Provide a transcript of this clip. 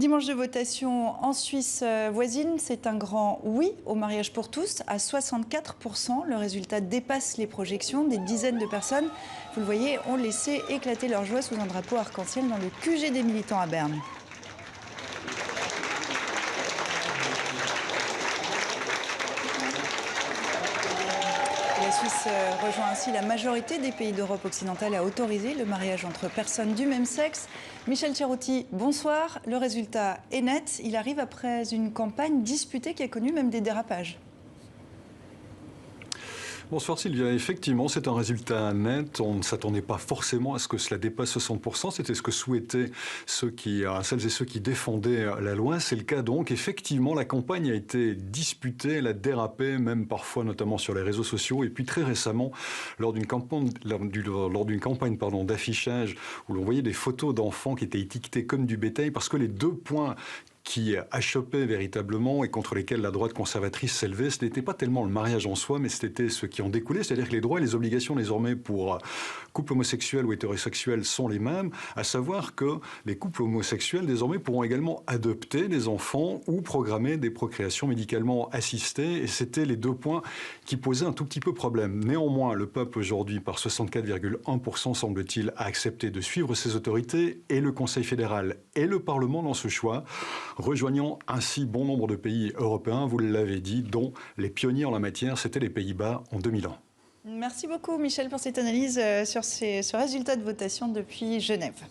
dimanche de votation en Suisse voisine, c'est un grand oui au mariage pour tous à 64%. Le résultat dépasse les projections. Des dizaines de personnes, vous le voyez, ont laissé éclater leur joie sous un drapeau arc-en-ciel dans le QG des militants à Berne. La Suisse rejoint ainsi la majorité des pays d'Europe occidentale à autoriser le mariage entre personnes du même sexe. Michel Cerutti, bonsoir. Le résultat est net. Il arrive après une campagne disputée qui a connu même des dérapages. Bonsoir Sylvia, effectivement c'est un résultat net, on ne s'attendait pas forcément à ce que cela dépasse 60%, c'était ce que souhaitaient celles et ceux qui défendaient la loi, c'est le cas donc, effectivement la campagne a été disputée, elle a dérapé, même parfois notamment sur les réseaux sociaux, et puis très récemment lors d'une campagne, d'affichage où l'on voyait des photos d'enfants qui étaient étiquetés comme du bétail parce que les deux points qui achoppaient véritablement et contre lesquels la droite conservatrice s'élevait, ce n'était pas tellement le mariage en soi, mais c'était ce qui en découlait, c'est-à-dire que les droits et les obligations désormais pour couples homosexuels ou hétérosexuels sont les mêmes, à savoir que les couples homosexuels désormais pourront également adopter des enfants ou programmer des procréations médicalement assistées, et c'était les deux points qui posaient un tout petit peu problème. Néanmoins, le peuple aujourd'hui, par 64,1% semble-t-il, a accepté de suivre ses autorités, et le Conseil fédéral et le Parlement dans ce choix, rejoignant ainsi bon nombre de pays européens, vous l'avez dit, dont les pionniers en la matière, c'était les Pays-Bas en 2001. Merci beaucoup Michel pour cette analyse sur ce résultat de votation depuis Genève.